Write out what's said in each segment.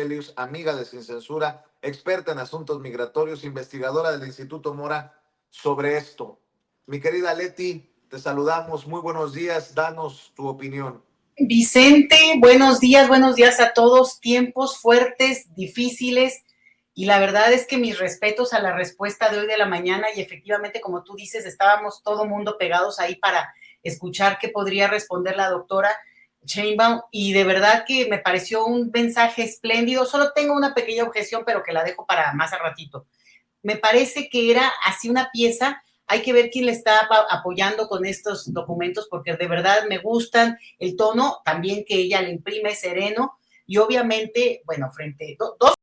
Felius, amiga de Sin Censura, experta en asuntos migratorios, investigadora del Instituto Mora sobre esto. Mi querida Leti, te saludamos, muy buenos días, danos tu opinión. Vicente, buenos días a todos, tiempos fuertes, difíciles, y la verdad es que mis respetos a la respuesta de hoy de la mañana, y efectivamente, como tú dices, estábamos todo mundo pegados ahí para escuchar qué podría responder la doctora Sheinbaum, y de verdad que me pareció un mensaje espléndido. Solo tengo una pequeña objeción, pero que la dejo para más a ratito. Me parece que era así una pieza. Hay que ver quién le está apoyando con estos documentos, porque de verdad me gustan, el tono también que ella le imprime es sereno, y obviamente, bueno, frente a dos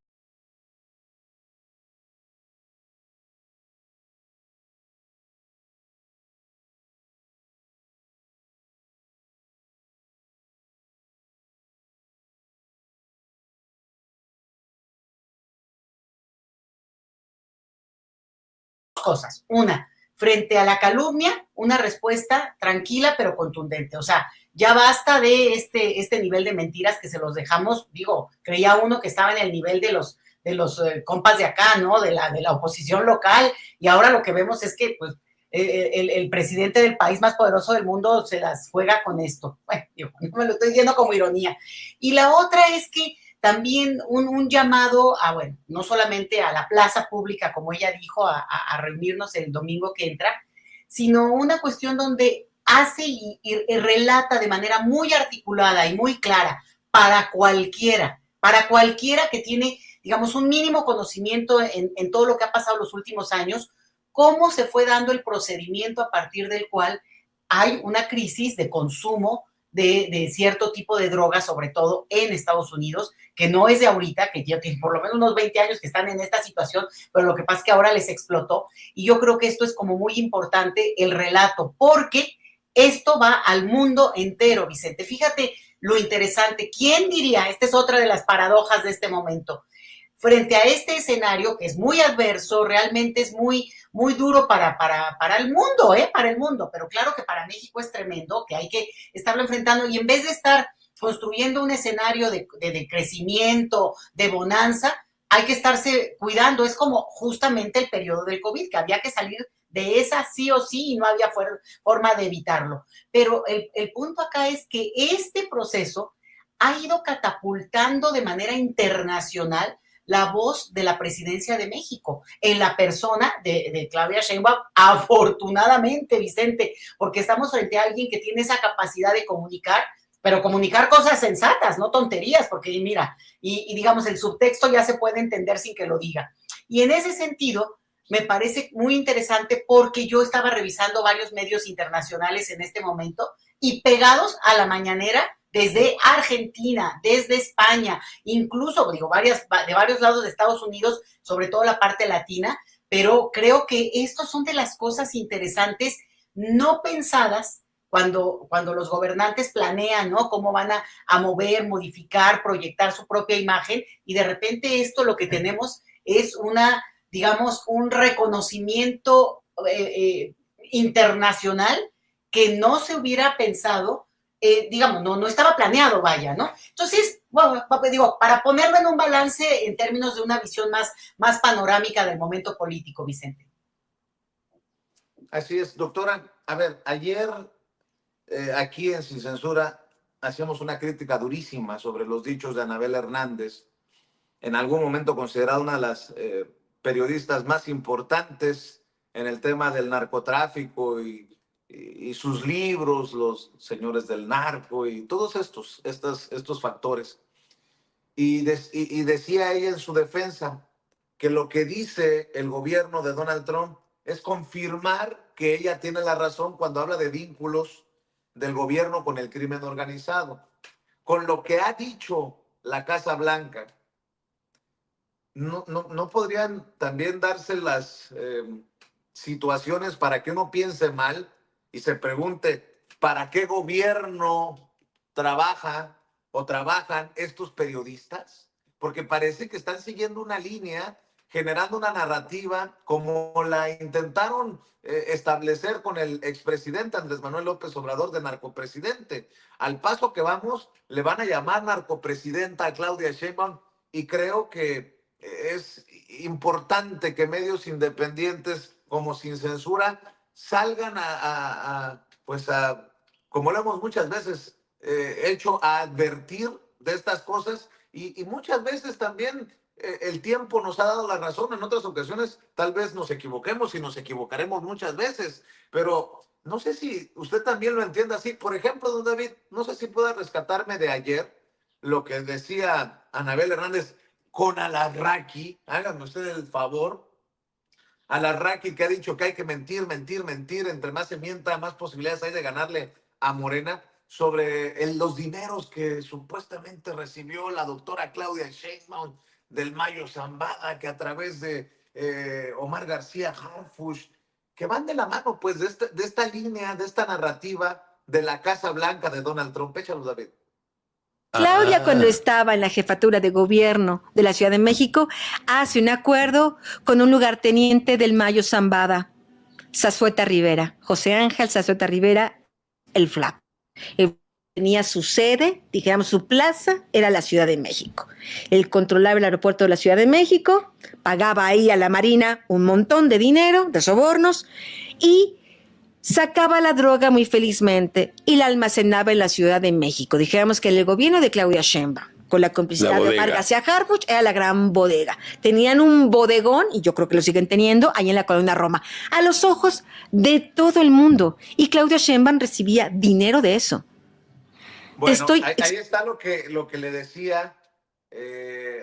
cosas. Una, frente a la calumnia, una respuesta tranquila pero contundente. O sea, ya basta de este nivel de mentiras que se los dejamos. Digo, creía uno que estaba en el nivel de los compas de acá, ¿no? De la oposición local, y ahora lo que vemos es que, pues, el presidente del país más poderoso del mundo se las juega con esto. Bueno, yo no me lo estoy diciendo como ironía. Y la otra es que también un llamado a, bueno, no solamente a la plaza pública, como ella dijo, a reunirnos el domingo que entra, sino una cuestión donde hace y relata de manera muy articulada y muy clara para cualquiera que tiene, digamos, un mínimo conocimiento en todo lo que ha pasado los últimos años, cómo se fue dando el procedimiento a partir del cual hay una crisis de consumo de cierto tipo de drogas, sobre todo en Estados Unidos, que no es de ahorita, que ya tienen por lo menos unos 20 años que están en esta situación, pero lo que pasa es que ahora les explotó. Y yo creo que esto es como muy importante, el relato, porque esto va al mundo entero, Vicente. Fíjate lo interesante. ¿Quién diría? Esta es otra de las paradojas de este momento. Frente a este escenario que es muy adverso, realmente es muy duro para el mundo, para el mundo, pero claro que para México es tremendo, que hay que estarlo enfrentando, y en vez de estar construyendo un escenario de crecimiento, de bonanza, hay que estarse cuidando. Es como justamente el periodo del COVID, que había que salir de esa sí o sí y no había forma de evitarlo. Pero el punto acá es que este proceso ha ido catapultando de manera internacional la voz de la presidencia de México, en la persona de Claudia Sheinbaum, afortunadamente, Vicente, porque estamos frente a alguien que tiene esa capacidad de comunicar, pero comunicar cosas sensatas, no tonterías, porque mira, y digamos, el subtexto ya se puede entender sin que lo diga. Y en ese sentido, me parece muy interesante porque yo estaba revisando varios medios internacionales en este momento y pegados a la mañanera desde Argentina, desde España, incluso, digo, de varios lados de Estados Unidos, sobre todo la parte latina, pero creo que estas son de las cosas interesantes, no pensadas, cuando los gobernantes planean, ¿no? Cómo van a mover, modificar, proyectar su propia imagen, y de repente esto lo que tenemos es digamos, un reconocimiento internacional que no se hubiera pensado, digamos, no estaba planeado, vaya, ¿no? Entonces, bueno, digo, para ponerlo en un balance en términos de una visión más panorámica del momento político, Vicente. Así es, doctora. A ver, ayer aquí en Sin Censura hacíamos una crítica durísima sobre los dichos de Anabel Hernández, en algún momento considerada una de las periodistas más importantes en el tema del narcotráfico y sus libros, Los Señores del Narco y todos estos factores. Y decía ella en su defensa que lo que dice el gobierno de Donald Trump es confirmar que ella tiene la razón cuando habla de vínculos del gobierno con el crimen organizado. Con lo que ha dicho la Casa Blanca, no podrían también darse las situaciones para que uno piense mal y se pregunte, ¿para qué gobierno trabaja o trabajan estos periodistas? Porque parece que están siguiendo una línea, generando una narrativa como la intentaron establecer con el expresidente Andrés Manuel López Obrador de narcopresidente. Al paso que vamos, le van a llamar narcopresidenta a Claudia Sheinbaum y creo que es importante que medios independientes como Sin Censura salgan pues como lo hemos muchas veces hecho, a advertir de estas cosas y muchas veces también el tiempo nos ha dado la razón. En otras ocasiones tal vez nos equivoquemos y nos equivocaremos muchas veces, pero no sé si usted también lo entiende así. Por ejemplo, don David, no sé si pueda rescatarme de ayer lo que decía Anabel Hernández con Alarraqui. Háganme usted el favor. Alarraqui, que ha dicho que hay que mentir, mentir, mentir. Entre más se mienta, más posibilidades hay de ganarle a Morena, sobre los dineros que supuestamente recibió la doctora Claudia Sheinbaum del Mayo Zambada, que a través de Omar García Harfuch, que van de la mano pues de esta línea, de esta narrativa de la Casa Blanca de Donald Trump. Échalo, David. Claudia, cuando estaba en la jefatura de gobierno de la Ciudad de México, hace un acuerdo con un lugarteniente del Mayo Zambada, Zazueta Rivera, José Ángel Zazueta Rivera, el Flaco. Él tenía su sede, digamos su plaza, era la Ciudad de México. Él controlaba el aeropuerto de la Ciudad de México, pagaba ahí a la Marina un montón de dinero, de sobornos, y sacaba la droga muy felizmente y la almacenaba en la Ciudad de México. Dijéramos que el gobierno de Claudia Sheinbaum, con la complicidad de Omar García Harfuch, era la gran bodega. Tenían un bodegón, y yo creo que lo siguen teniendo, ahí en la colonia Roma, a los ojos de todo el mundo. Y Claudia Sheinbaum recibía dinero de eso. Bueno, ahí está lo que le decía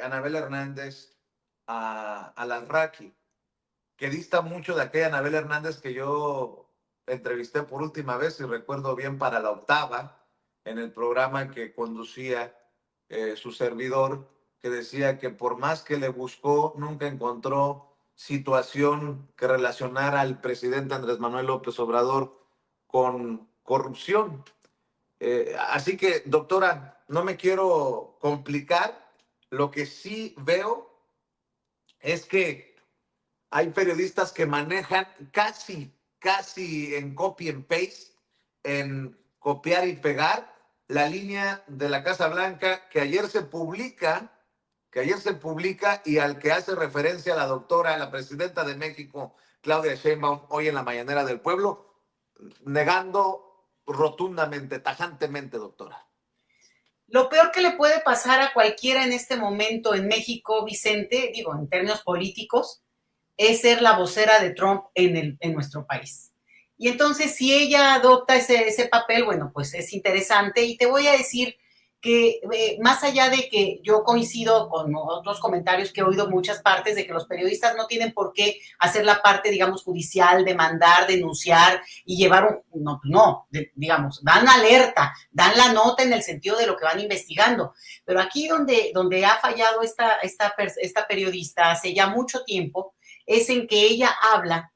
Anabel Hernández a Alarraqui, que dista mucho de aquella Anabel Hernández que yo entrevisté por última vez, si recuerdo bien, para La Octava, en el programa que conducía su servidor, que decía que por más que le buscó, nunca encontró situación que relacionara al presidente Andrés Manuel López Obrador con corrupción. Así que, doctora, no me quiero complicar. Lo que sí veo es que hay periodistas que manejan casi en copy and paste, en copiar y pegar la línea de la Casa Blanca que ayer se publica y al que hace referencia la doctora, la presidenta de México, Claudia Sheinbaum, hoy en la Mañanera del Pueblo, negando rotundamente, tajantemente, doctora. Lo peor que le puede pasar a cualquiera en este momento en México, Vicente, digo, en términos políticos, es ser la vocera de Trump en nuestro país. Y entonces, si ella adopta ese papel, bueno, pues es interesante. Y te voy a decir que más allá de que yo coincido con otros comentarios que he oído en muchas partes de que los periodistas no tienen por qué hacer la parte, digamos, judicial, demandar, denunciar y llevar digamos, dan alerta, dan la nota en el sentido de lo que van investigando. Pero aquí donde ha fallado esta periodista hace ya mucho tiempo es en que ella habla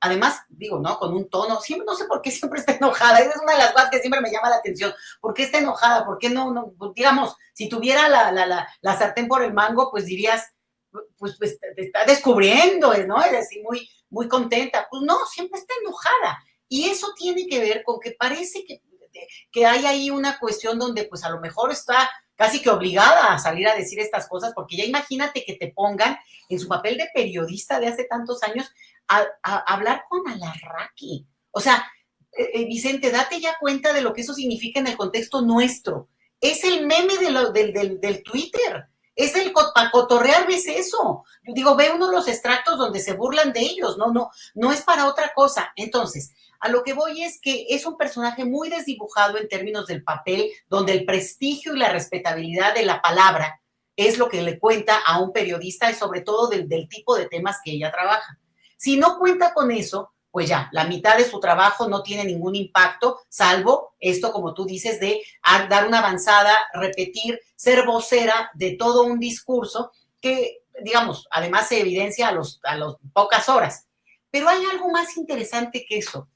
además, digo, ¿no? Con un tono, siempre, no sé por qué siempre está enojada, esa es una de las cosas que siempre me llama la atención. ¿Por qué está enojada? ¿Por qué no? Digamos, si tuviera la sartén por el mango, pues dirías, pues te está descubriendo, ¿no? Es así muy contenta. Pues no, siempre está enojada. Y eso tiene que ver con que parece que hay ahí una cuestión donde pues a lo mejor está casi que obligada a salir a decir estas cosas, porque ya imagínate que te pongan en su papel de periodista de hace tantos años a hablar con Alarraqui. O sea, Vicente, date ya cuenta de lo que eso significa en el contexto nuestro. Es el meme del Twitter. Es para cotorrear, ves eso. Yo digo, ve uno los extractos donde se burlan de ellos. No es para otra cosa. Entonces, a lo que voy es que es un personaje muy desdibujado en términos del papel, donde el prestigio y la respetabilidad de la palabra es lo que le cuenta a un periodista y sobre todo del tipo de temas que ella trabaja. Si no cuenta con eso, pues ya, la mitad de su trabajo no tiene ningún impacto, salvo esto, como tú dices, de dar una avanzada, repetir, ser vocera de todo un discurso que, digamos, además se evidencia a las pocas horas. Pero hay algo más interesante que eso.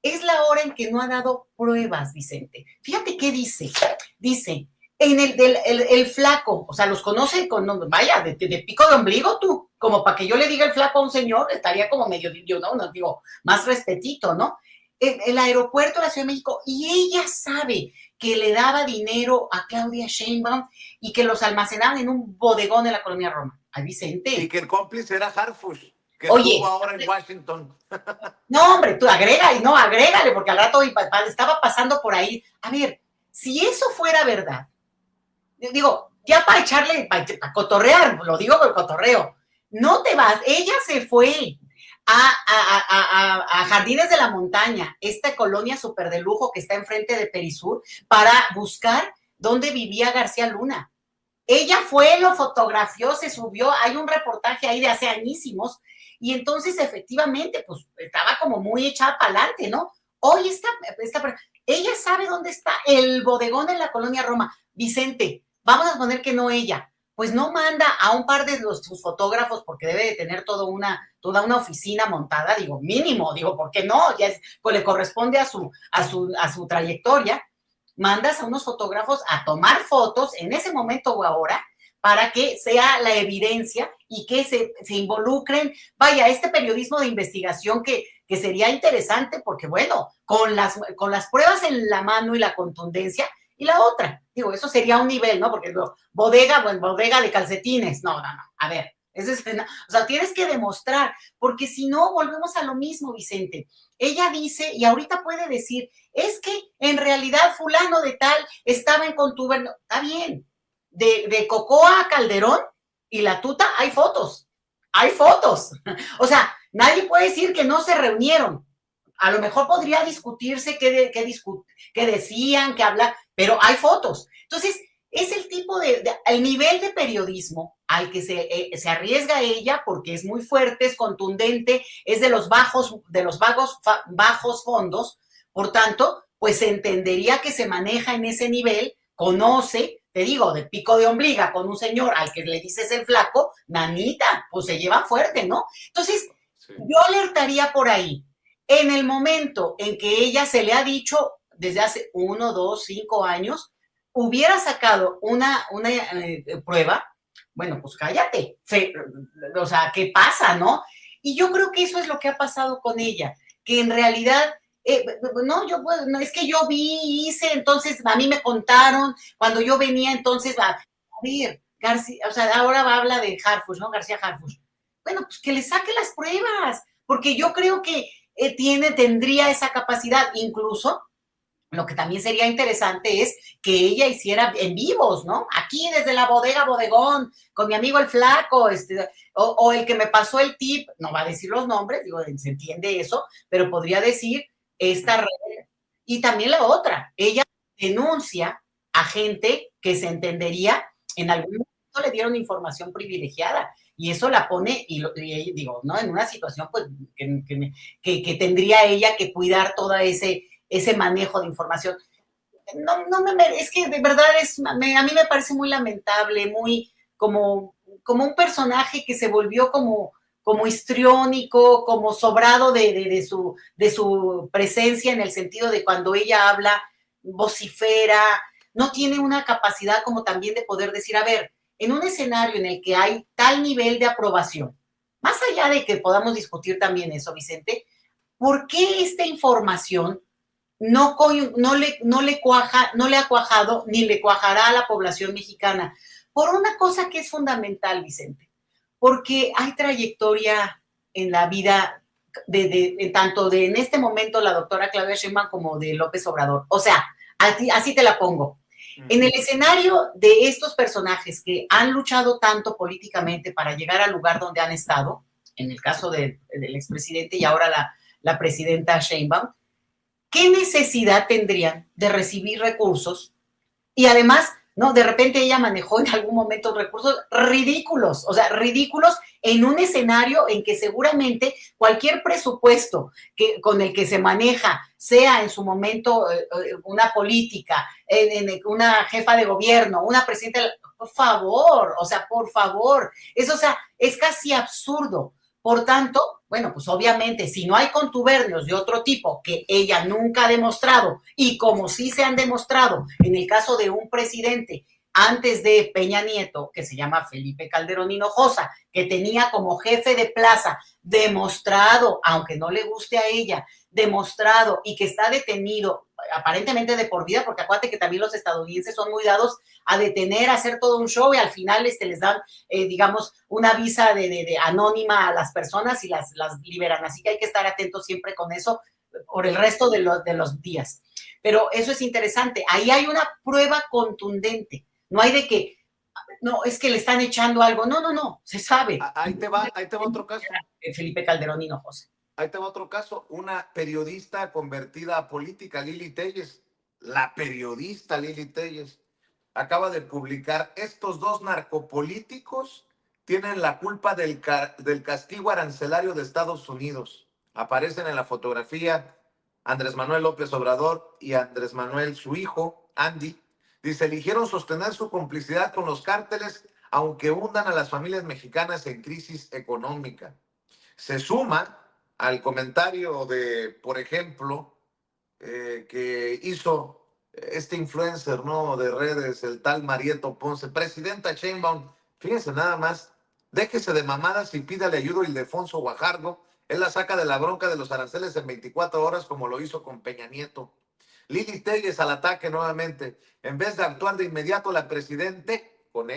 Es la hora en que no ha dado pruebas, Vicente. Fíjate qué dice. Dice, en el flaco, o sea, los conoce vaya, de pico de ombligo tú, como para que yo le diga el flaco a un señor, estaría como medio, yo no digo, más respetito, ¿no? El aeropuerto de la Ciudad de México, y ella sabe que le daba dinero a Claudia Sheinbaum y que los almacenaban en un bodegón en la colonia Roma. Ay, Vicente. Y que el cómplice era Harfush, que Oye, estuvo ahora en Washington. no, hombre, tú agrégale, porque al rato estaba pasando por ahí. A ver, si eso fuera verdad, digo, ya para echarle, para cotorrear, lo digo por cotorreo, no te vas, ella se fue a Jardines de la Montaña, esta colonia súper de lujo que está enfrente de Perisur, para buscar dónde vivía García Luna. Ella fue, lo fotografió, se subió, hay un reportaje ahí de hace añísimos, y entonces efectivamente, pues estaba como muy echada para adelante, ¿no? Hoy ella sabe dónde está el bodegón en la colonia Roma. Vicente, vamos a poner que no ella, pues no manda a un par de sus fotógrafos, porque debe de tener toda una oficina montada, digo, mínimo, digo, ¿por qué no? Ya pues le corresponde a su trayectoria. Mandas a unos fotógrafos a tomar fotos en ese momento o ahora para que sea la evidencia y que se involucren, vaya, este periodismo de investigación que sería interesante porque, bueno, con las pruebas en la mano y la contundencia, y la otra, digo, eso sería un nivel, ¿no? Porque bodega de calcetines, no, a ver, o sea, tienes que demostrar, porque si no, volvemos a lo mismo, Vicente. Ella dice, y ahorita puede decir, es que en realidad fulano de tal estaba en contubernio. Está bien, de Cocoa a Calderón y la tuta hay fotos. O sea, nadie puede decir que no se reunieron. A lo mejor podría discutirse qué decían, qué hablar, pero hay fotos. Entonces, es el tipo el nivel de periodismo al que se arriesga ella, porque es muy fuerte, es contundente, es de los bajos fondos. Por tanto, pues se entendería que se maneja en ese nivel, conoce, te digo, de pico de ombliga con un señor al que le dices el flaco, nanita, pues se lleva fuerte, ¿no? Entonces, sí, yo alertaría por ahí. En el momento en que ella se le ha dicho desde hace 1, 2, 5 años, hubiera sacado una prueba, bueno, pues cállate, o sea, ¿qué pasa, no? Y yo creo que eso es lo que ha pasado con ella, que en realidad, no, es que yo hice, entonces a mí me contaron, cuando yo venía, entonces, a ver, García, o sea, ahora habla de Harfush, ¿no? García Harfush. Bueno, pues que le saque las pruebas, porque yo creo que tendría esa capacidad, incluso lo que también sería interesante es que ella hiciera en vivos, ¿no? Aquí desde la bodegón, con mi amigo el flaco, o el que me pasó el tip, no va a decir los nombres, digo, se entiende eso, pero podría decir esta red. Y también la otra, ella denuncia a gente que se entendería, en algún momento le dieron información privilegiada, y eso la pone, y digo, ¿no? En una situación, pues, que tendría ella que cuidar todo ese manejo de información. Es que de verdad a mí me parece muy lamentable, muy como un personaje que se volvió como histriónico, como sobrado de su presencia, en el sentido de cuando ella habla, vocifera, no tiene una capacidad como también de poder decir, a ver, en un escenario en el que hay tal nivel de aprobación, más allá de que podamos discutir también eso, Vicente, ¿por qué esta información no le ha cuajado ni le cuajará a la población mexicana? Por una cosa que es fundamental, Vicente, porque hay trayectoria en la vida tanto en este momento la doctora Claudia Sheinbaum como de López Obrador. O sea, así te la pongo. En el escenario de estos personajes que han luchado tanto políticamente para llegar al lugar donde han estado, en el caso del expresidente y ahora la presidenta Sheinbaum, ¿qué necesidad tendrían de recibir recursos? Y además, ¿no? De repente ella manejó en algún momento recursos ridículos, o sea, ridículos en un escenario en que seguramente cualquier presupuesto con el que se maneja, sea en su momento una política, una jefa de gobierno, una presidenta, por favor, eso, o sea, es casi absurdo. Por tanto, bueno, pues obviamente, si no hay contubernios de otro tipo que ella nunca ha demostrado, y como sí se han demostrado en el caso de un presidente antes de Peña Nieto, que se llama Felipe Calderón Hinojosa, que tenía como jefe de plaza demostrado, aunque no le guste a ella, demostrado y que está detenido aparentemente de por vida, porque acuérdate que también los estadounidenses son muy dados a detener, a hacer todo un show y al final les dan, digamos, una visa de anónima a las personas y las liberan. Así que hay que estar atentos siempre con eso por el resto de los días. Pero eso es interesante. Ahí hay una prueba contundente. No hay de que, no, es que le están echando algo. No, se sabe. Ahí te va otro caso. Felipe Calderón Hinojosa. Ahí te va otro caso. Una periodista convertida a política, Lili Téllez. La periodista Lili Téllez acaba de publicar: estos dos narcopolíticos tienen la culpa del castigo arancelario de Estados Unidos. Aparecen en la fotografía Andrés Manuel López Obrador y Andrés Manuel, su hijo, Andy. Dice: eligieron sostener su complicidad con los cárteles, aunque hundan a las familias mexicanas en crisis económica. Se suma al comentario de, por ejemplo, que hizo este influencer, ¿no?, de redes, el tal Marieto Ponce. Presidenta Sheinbaum, fíjense nada más, déjese de mamadas y pídale ayuda a Ildefonso Guajardo. Él la saca de la bronca de los aranceles en 24 horas, como lo hizo con Peña Nieto. Lili Téllez al ataque nuevamente. En vez de actuar de inmediato, la presidente, con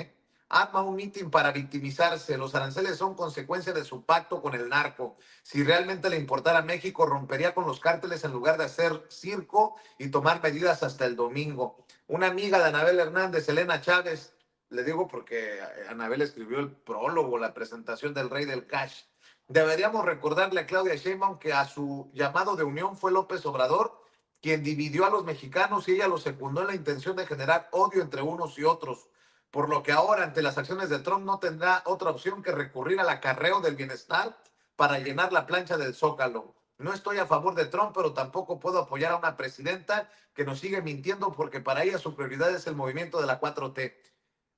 arma un mitin para victimizarse. Los aranceles son consecuencia de su pacto con el narco. Si realmente le importara a México, rompería con los cárteles en lugar de hacer circo y tomar medidas hasta el domingo. Una amiga de Anabel Hernández, Elena Chávez, le digo porque Anabel escribió el prólogo, la presentación del Rey del Cash. Deberíamos recordarle a Claudia Sheinbaum que a su llamado de unión fue López Obrador quien dividió a los mexicanos y ella lo secundó en la intención de generar odio entre unos y otros. Por lo que ahora, ante las acciones de Trump, no tendrá otra opción que recurrir al acarreo del bienestar para llenar la plancha del Zócalo. No estoy a favor de Trump, pero tampoco puedo apoyar a una presidenta que nos sigue mintiendo porque para ella su prioridad es el movimiento de la 4T.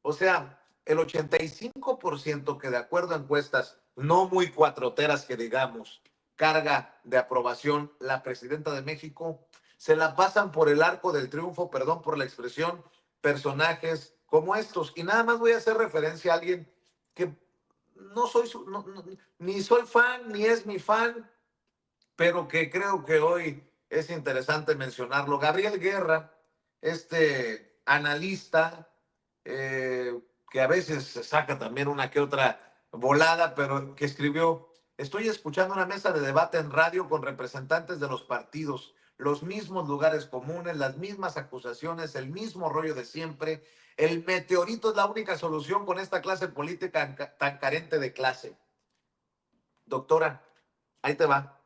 O sea, el 85% que, de acuerdo a encuestas no muy cuatroteras que digamos, carga de aprobación la presidenta de México, se la pasan por el arco del triunfo, perdón por la expresión, personajes como estos. Y nada más voy a hacer referencia a alguien que no soy ni soy fan, ni es mi fan, pero que creo que hoy es interesante mencionarlo. Gabriel Guerra, este analista, que a veces se saca también una que otra volada, pero que escribió: estoy escuchando una mesa de debate en radio con representantes de los partidos, los mismos lugares comunes, las mismas acusaciones, el mismo rollo de siempre. El meteorito es la única solución con esta clase política tan carente de clase. Doctora, ahí te va.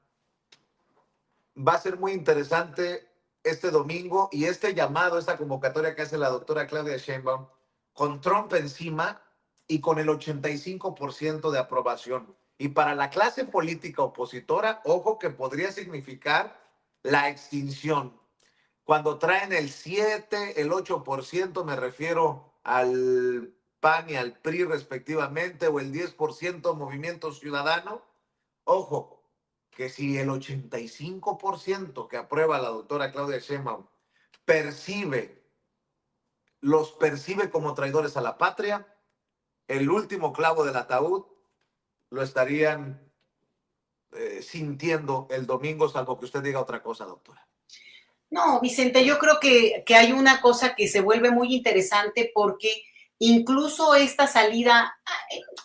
Va a ser muy interesante este domingo y este llamado, esta convocatoria que hace la doctora Claudia Sheinbaum, con Trump encima y con el 85% de aprobación. Y para la clase política opositora, ojo, que podría significar la extinción. Cuando traen el 7, el 8%, me refiero al PAN y al PRI respectivamente, o el 10% Movimiento Ciudadano, ojo, que si el 85% que aprueba la doctora Claudia Sheinbaum los percibe como traidores a la patria, el último clavo del ataúd lo estarían sintiendo el domingo, salvo que usted diga otra cosa, doctora. No, Vicente, yo creo que hay una cosa que se vuelve muy interesante porque incluso esta salida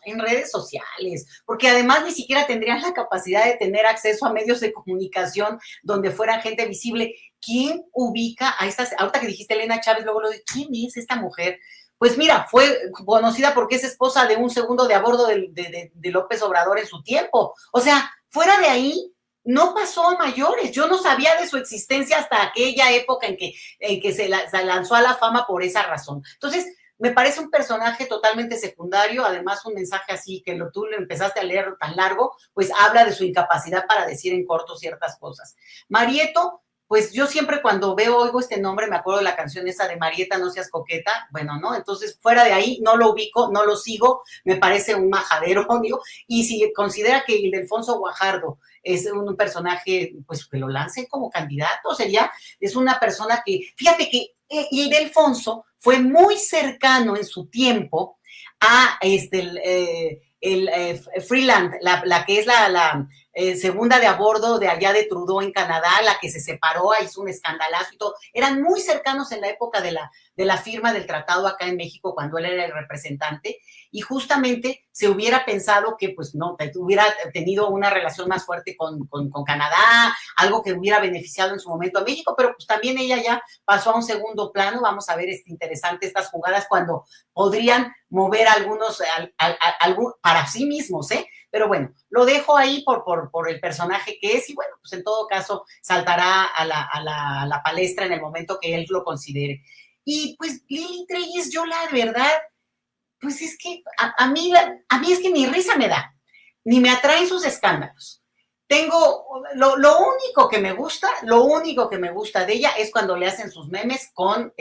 en redes sociales, porque además ni siquiera tendrían la capacidad de tener acceso a medios de comunicación donde fuera gente visible. ¿Quién ubica a estas? Ahorita que dijiste Elena Chávez, luego lo de ¿quién es esta mujer? Pues mira, fue conocida porque es esposa de un segundo de a bordo de López Obrador en su tiempo. O sea, fuera de ahí, no pasó a mayores. Yo no sabía de su existencia hasta aquella época en que se lanzó a la fama por esa razón. Entonces, me parece un personaje totalmente secundario, además un mensaje así que tú lo empezaste a leer tan largo, pues habla de su incapacidad para decir en corto ciertas cosas. Marieto, pues yo siempre cuando oigo este nombre me acuerdo de la canción esa de Marieta, no seas coqueta, bueno, ¿no? Entonces, fuera de ahí, no lo ubico, no lo sigo, me parece un majadero, digo, y si considera que Ildefonso Guajardo es un personaje, pues que lo lancen como candidato, es una persona que, fíjate que Ildefonso fue muy cercano en su tiempo a Freeland, la que es segunda de a bordo de allá de Trudeau en Canadá, la que se separó, hizo un escandalazo y todo. Eran muy cercanos en la época de la firma del tratado acá en México, cuando él era el representante, y justamente se hubiera pensado que pues no, hubiera tenido una relación más fuerte con Canadá, algo que hubiera beneficiado en su momento a México, pero pues también ella ya pasó a un segundo plano. Vamos a ver interesante estas jugadas cuando podrían mover algunos para sí mismos, ¿eh? Pero bueno, lo dejo ahí por el personaje que es, y bueno, pues en todo caso saltará a la palestra en el momento que él lo considere. Y pues Lili Telles, yo la verdad, pues es que a mí es que ni risa me da, ni me atraen sus escándalos. Tengo, lo único que me gusta de ella es cuando le hacen sus memes con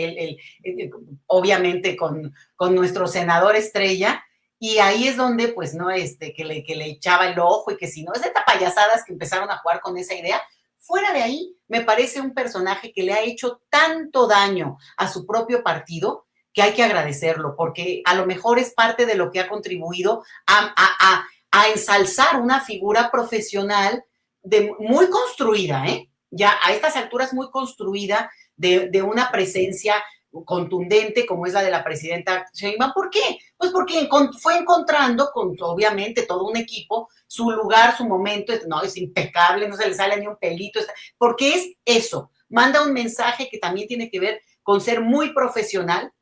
obviamente con nuestro senador estrella, y ahí es donde, pues, no, que le echaba el ojo, y que si no, es de payasadas que empezaron a jugar con esa idea. Fuera de ahí, me parece un personaje que le ha hecho tanto daño a su propio partido, que hay que agradecerlo, porque a lo mejor es parte de lo que ha contribuido a ensalzar una figura profesional muy construida, ya a estas alturas muy construida, de una presencia contundente como es la de la presidenta Sheinbaum. ¿Por qué? Pues porque fue encontrando, con obviamente todo un equipo, su lugar, su momento. No, es impecable, no se le sale ni un pelito, porque es eso, manda un mensaje que también tiene que ver con ser muy profesional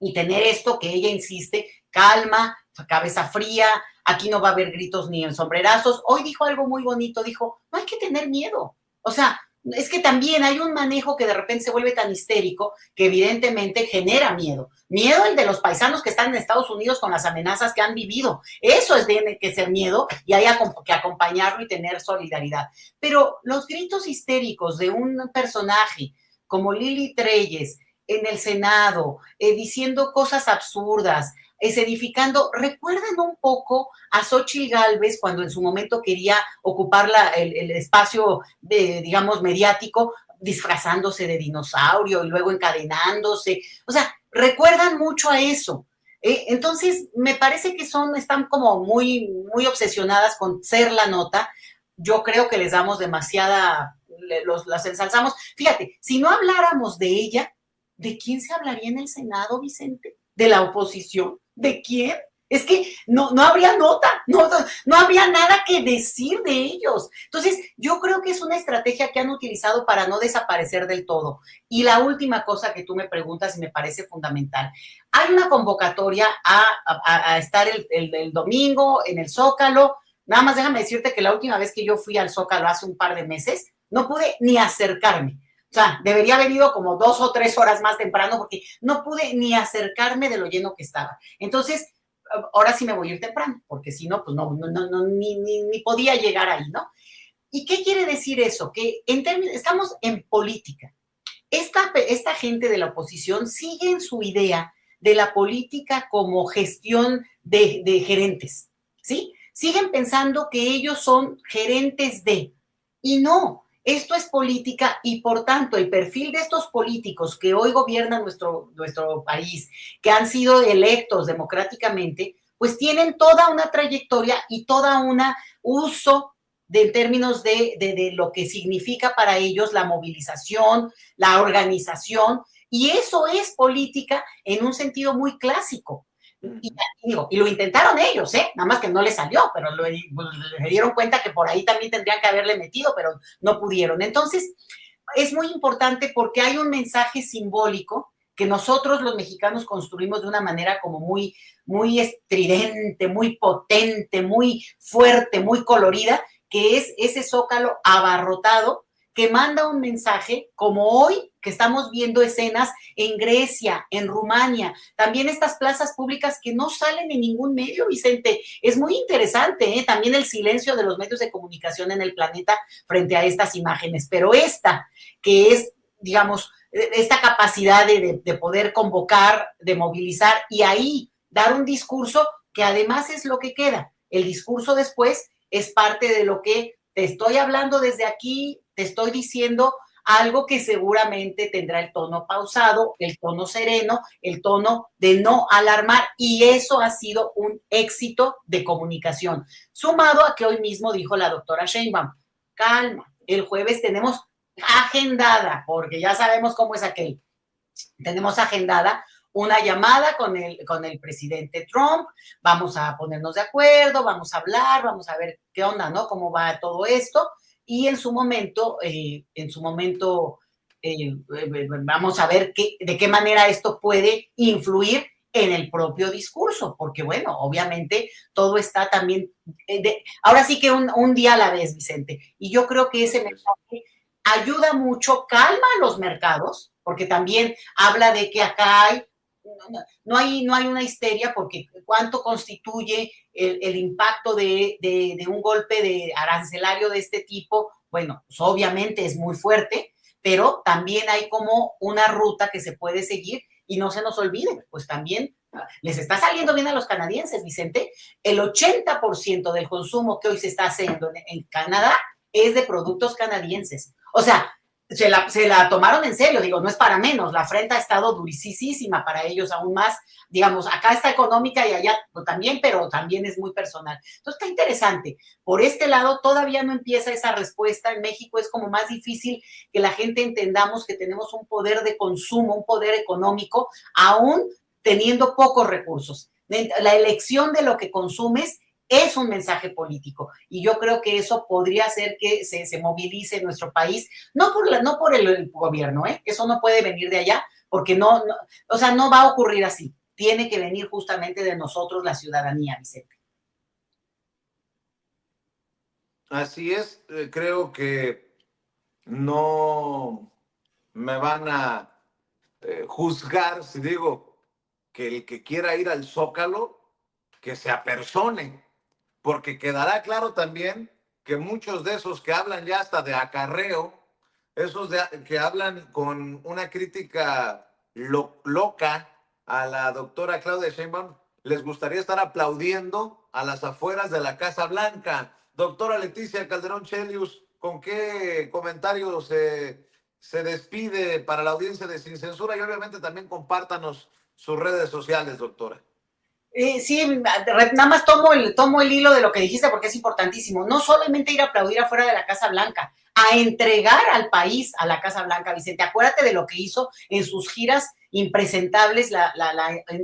y tener esto que ella insiste: calma, cabeza fría, aquí no va a haber gritos ni sombrerazos. Hoy dijo algo muy bonito, dijo, no hay que tener miedo. O sea, es que también hay un manejo que de repente se vuelve tan histérico que evidentemente genera miedo. Miedo el de los paisanos que están en Estados Unidos con las amenazas que han vivido. Eso es de que ser miedo, y hay que acompañarlo y tener solidaridad. Pero los gritos histéricos de un personaje como Lili Telles en el Senado, diciendo cosas absurdas, edificando, recuerdan un poco a Xóchitl Gálvez cuando en su momento quería ocupar el espacio digamos, mediático, disfrazándose de dinosaurio y luego encadenándose. O sea, recuerdan mucho a eso. Entonces, me parece que están como muy, muy obsesionadas con ser la nota. Yo creo que les damos demasiada, las ensalzamos. Fíjate, si no habláramos de ella, ¿de quién se hablaría en el Senado, Vicente? ¿De la oposición? ¿De quién? Es que no habría nota, no habría nada que decir de ellos. Entonces, yo creo que es una estrategia que han utilizado para no desaparecer del todo. Y la última cosa que tú me preguntas y me parece fundamental: hay una convocatoria a estar el domingo en el Zócalo. Nada más déjame decirte que la última vez que yo fui al Zócalo hace un par de meses, no pude ni acercarme. O sea, debería haber ido como 2 o 3 horas más temprano, porque no pude ni acercarme de lo lleno que estaba. Entonces, ahora sí me voy a ir temprano, porque si no, pues ni podía llegar ahí, ¿no? ¿Y qué quiere decir eso? Que estamos en política. Esta gente de la oposición sigue en su idea de la política como gestión de gerentes, ¿sí? Siguen pensando que ellos son gerentes y no. Esto es política, y por tanto el perfil de estos políticos que hoy gobiernan nuestro país, que han sido electos democráticamente, pues tienen toda una trayectoria y toda una uso en términos de lo que significa para ellos la movilización, la organización, y eso es política en un sentido muy clásico. Y lo intentaron ellos, nada más que no les salió, pero se dieron cuenta que por ahí también tendrían que haberle metido, pero no pudieron. Entonces, es muy importante porque hay un mensaje simbólico que nosotros los mexicanos construimos de una manera como muy, muy estridente, muy potente, muy fuerte, muy colorida, que es ese Zócalo abarrotado, que manda un mensaje, como hoy que estamos viendo escenas en Grecia, en Rumania, también estas plazas públicas que no salen en ningún medio, Vicente. Es muy interesante, también el silencio de los medios de comunicación en el planeta frente a estas imágenes, pero esta, que es, digamos, esta capacidad de poder convocar, de movilizar, y ahí dar un discurso que además es lo que queda. El discurso después es parte de lo que te estoy hablando desde aquí, te estoy diciendo algo que seguramente tendrá el tono pausado, el tono sereno, el tono de no alarmar, y eso ha sido un éxito de comunicación, sumado a que hoy mismo dijo la doctora Sheinbaum, calma, el jueves tenemos agendada, porque ya sabemos cómo es aquel, tenemos agendada una llamada con el presidente Trump, vamos a ponernos de acuerdo, vamos a hablar, vamos a ver qué onda, ¿no? Cómo va todo esto, y en su momento, vamos a ver de qué manera esto puede influir en el propio discurso, porque bueno, obviamente todo está también, ahora sí que un día a la vez, Vicente, y yo creo que ese mensaje ayuda mucho, calma a los mercados, porque también habla de que acá hay no hay una histeria, porque cuánto constituye el impacto de un golpe de arancelario de este tipo. Bueno, pues obviamente es muy fuerte, pero también hay como una ruta que se puede seguir, y no se nos olvide, pues también les está saliendo bien a los canadienses, Vicente. El 80% del consumo que hoy se está haciendo en Canadá es de productos canadienses. O sea, se la tomaron en serio, digo, no es para menos, la afrenta ha estado durisísima para ellos, aún más, digamos, acá está económica y allá también, pero también es muy personal. Entonces está interesante. Por este lado todavía no empieza esa respuesta. En México es como más difícil que la gente entendamos que tenemos un poder de consumo, un poder económico, aún teniendo pocos recursos. La elección de lo que consumes es un mensaje político, y yo creo que eso podría hacer que se movilice nuestro país, no por el gobierno, eso no puede venir de allá, porque o sea, no va a ocurrir así, tiene que venir justamente de nosotros, la ciudadanía, Vicente. Así es, creo que no me van a juzgar si digo que el que quiera ir al Zócalo, que se apersone, porque quedará claro también que muchos de esos que hablan ya hasta de acarreo, que hablan con una crítica loca a la doctora Claudia Sheinbaum, les gustaría estar aplaudiendo a las afueras de la Casa Blanca. Doctora Leticia Calderón Chelius, ¿con qué comentarios se despide para la audiencia de Sin Censura? Y obviamente también compártanos sus redes sociales, doctora. Sí, nada más tomo el hilo de lo que dijiste, porque es importantísimo. No solamente ir a aplaudir afuera de la Casa Blanca, a entregar al país a la Casa Blanca, Vicente. Acuérdate de lo que hizo en sus giras impresentables la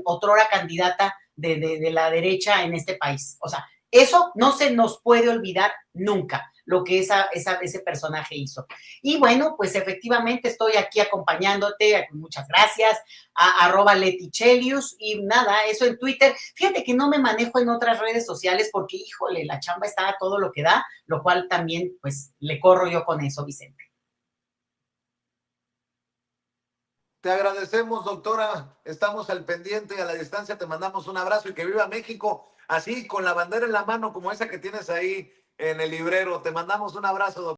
otrora candidata de la derecha en este país. O sea, eso no se nos puede olvidar nunca, lo que ese personaje hizo. Y bueno, pues efectivamente estoy aquí acompañándote, muchas gracias, a @letichelius, y nada, eso en Twitter. Fíjate que no me manejo en otras redes sociales porque, híjole, la chamba está a todo lo que da, lo cual también, pues, le corro yo con eso, Vicente. Te agradecemos, doctora. Estamos al pendiente y a la distancia. Te mandamos un abrazo y que viva México, así con la bandera en la mano como esa que tienes ahí en el librero. Te mandamos un abrazo, doctora.